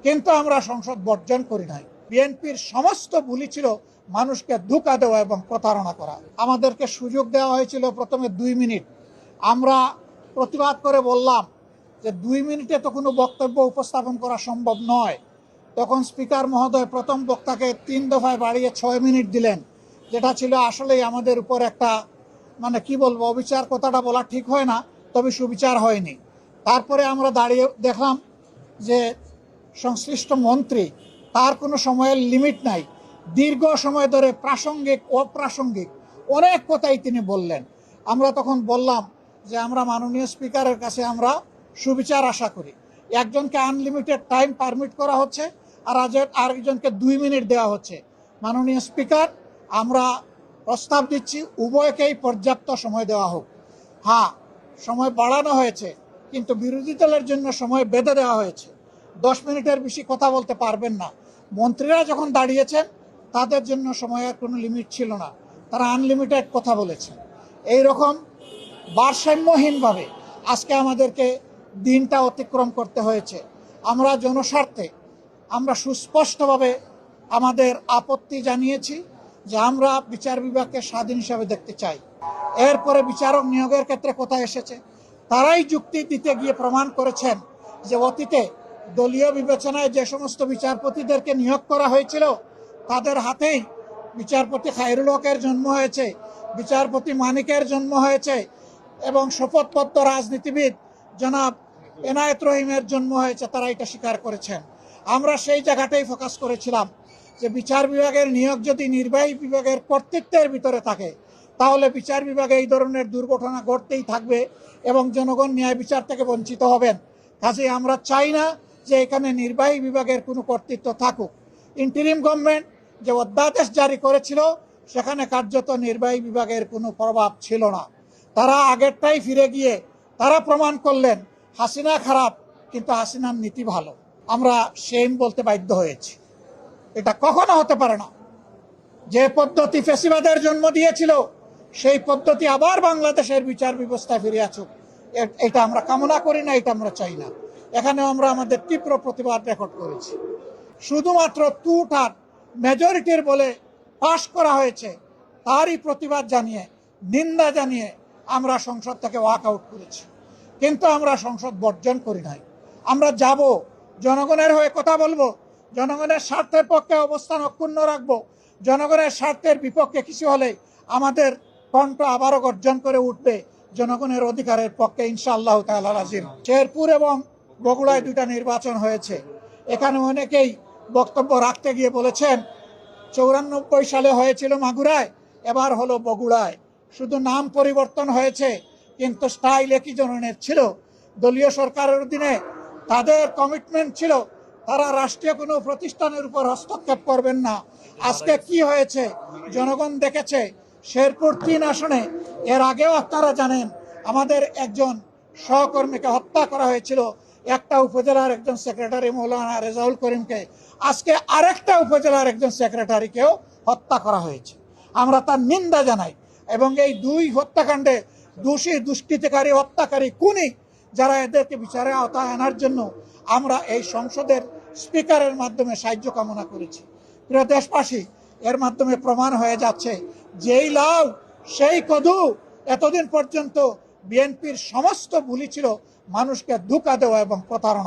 কিন্তু আমরা সংসদ বর্জন করি নাই। বিএনপির সমস্ত ভুলই ছিল মানুষকে ধোঁকা দেওয়া এবং প্রতারণা করা। আমাদেরকে সুযোগ দেওয়া হয়েছিল প্রথমে 2 মিনিট। আমরা প্রতিবাদ করে বললাম যে 2 মিনিটে তো কোনো বক্তব্য উপস্থাপন করা সম্ভব নয়। তখন স্পিকার মহোদয় প্রথম বক্তাকে 3 দফায় বাড়িয়ে 6 মিনিট দিলেন, যেটা ছিল আসলেই আমাদের উপর একটা কি বলবো, অবিচার কথাটা বলা ঠিক হয় না, তবে সুবিচার হয়নি। তারপরে আমরা দাঁড়িয়ে দেখলাম যে সংশ্লিষ্ট মন্ত্রী, তার কোনো সময়ের লিমিট নাই, দীর্ঘ সময় ধরে প্রাসঙ্গিক অপ্রাসঙ্গিক অনেক কথাই তিনি বললেন। আমরা তখন বললাম যে আমরা মাননীয় স্পিকারের কাছে আমরা সুবিচার আশা করি। একজনকে আনলিমিটেড টাইম পারমিট করা হচ্ছে, আর আরেকজনকে 2 মিনিট দেওয়া হচ্ছে। মাননীয় স্পিকার, আমরা প্রস্তাব দিচ্ছি উভয়কেই পর্যাপ্ত সময় দেওয়া হোক। হ্যাঁ, সময় বাড়ানো হয়েছে, কিন্তু বিরোধী দলের জন্য সময় বেঁধে দেওয়া হয়েছে। 10 মিনিটের বেশি কথা বলতে পারবেন না। মন্ত্রীরা যখন দাঁড়িয়েছেন তাদের জন্য সময়ের কোনো লিমিট ছিল না, তারা আনলিমিটেড কথা বলেছেন। এই রকম ভারসাম্যহীনভাবে আজকে আমাদেরকে দিনটা অতিক্রম করতে হয়েছে। আমরা জনস্বার্থে আমরা সুস্পষ্টভাবে আমাদের আপত্তি জানিয়েছি যে আমরা বিচার বিভাগকে স্বাধীন হিসাবে দেখতে চাই। এরপরে বিচারক নিয়োগের ক্ষেত্রে কথা এসেছে, তারাই যুক্তি দিতে গিয়ে প্রমাণ করেছেন যে অতীতে দলীয় বিবেচনায় যে সমস্ত বিচারপতিদেরকে নিয়োগ করা হয়েছিল তাদের হাতেই বিচারপতি খায়রুল হকের জন্ম হয়েছে, বিচারপতি মানিকের জন্ম হয়েছে, এবং শপথবদ্ধ রাজনীতিবিদ জনাব এনায়েত রহিমের জন্ম হয়েছে। তারা এটা স্বীকার করেছেন। আমরা সেই জায়গাটাই ফোকাস করেছিলাম যে বিচার বিভাগের নিয়োগ যদি নির্বাহী বিভাগের কর্তৃত্বের ভিতরে থাকে, তাহলে বিচার বিভাগে এই ধরনের দুর্ঘটনা ঘটতেই থাকবে এবং জনগণ ন্যায় বিচার থেকে বঞ্চিত হবেন। কাজেই আমরা চাই না যে এখানে নির্বাহী বিভাগের কোনো কর্তৃত্ব থাকুক। ইন্টারিম গভর্নমেন্ট যে অধ্যাদেশ জারি করেছিল সেখানে কার্যত নির্বাহী বিভাগের কোনো প্রভাব ছিল না। তারা আগেরটাই ফিরে গিয়ে তারা প্রমাণ করলেন হাসিনা খারাপ কিন্তু হাসিনার নীতি ভালো। আমরা সেম বলতে বাধ্য হয়েছি। এটা কখনো হতে পারে না। যে পদ্ধতি ফ্যাসিবাদের জন্ম দিয়েছিল সেই পদ্ধতি আবার বাংলাদেশের বিচার ব্যবস্থায় ফিরে আসুক, এটা আমরা কামনা করি না, এটা আমরা চাই না। এখানেও আমরা আমাদের তীব্র প্রতিবাদ রেকর্ড করেছি। শুধুমাত্র টুটার মেজরিটির বলে পাশ করা হয়েছে, তারই প্রতিবাদ জানিয়ে নিন্দা জানিয়ে আমরা সংসদ থেকে ওয়াক আউট করেছি। কিন্তু আমরা সংসদ বর্জন করি নাই। আমরা যাব, জনগণের হয়ে কথা বলবো, জনগণের স্বার্থের পক্ষে অবস্থান অক্ষুণ্ণ রাখবো। জনগণের স্বার্থের বিপক্ষে কিছু হলে আমাদের কণ্ঠ আবারও গর্জন করে উঠবে জনগণের অধিকারের পক্ষে ইনশাআল্লাহ তাআলা রাজিম। শেরপুর এবং বগুড়ায় 2টা নির্বাচন হয়েছে। এখানে অনেকেই বক্তব্য রাখতে গিয়ে বলেছেন 94 সালে হয়েছিল মাগুরায়, এবার হলো বগুড়ায়। শুধু নাম পরিবর্তন হয়েছে, কিন্তু স্টাইল একই ধরনের ছিল। দলীয় সরকারের অধীনে তাদের কমিটমেন্ট ছিল তারা রাষ্ট্রীয় কোনো প্রতিষ্ঠানের উপর হস্তক্ষেপ করবেন না। আজকে কি হয়েছে জনগণ দেখেছে। শেরপুর 3 আসনে এর আগেও আপনারা জানেন আমাদের একজন সহকর্মীকে হত্যা করা হয়েছিল, একটা উপজেলার একজন সেক্রেটারি মৌলানা রেজাউল করিমকে। আজকে আরেকটা উপজেলার একজন সেক্রেটারিকেও হত্যা করা হয়েছে। আমরা তার নিন্দা জানাই এবং এই 2 হত্যাকাণ্ডে দোষী, দুষ্কৃতিকারী, হত্যাকারী, খুনি যারা, এদেরকে বিচারে আওতায় আনার জন্য আমরা এই সংসদের স্পিকারের মাধ্যমে সাহায্য কামনা করেছি। প্রিয় দেশবাসী, এর মাধ্যমে প্রমাণ হয়ে যাচ্ছে যেই লাউ সেই কদু। এতদিন পর্যন্ত বিএনপির সমস্ত ভুলই ছিল মানুষকে ধোঁকা দেওয়া এবং প্রতারণা।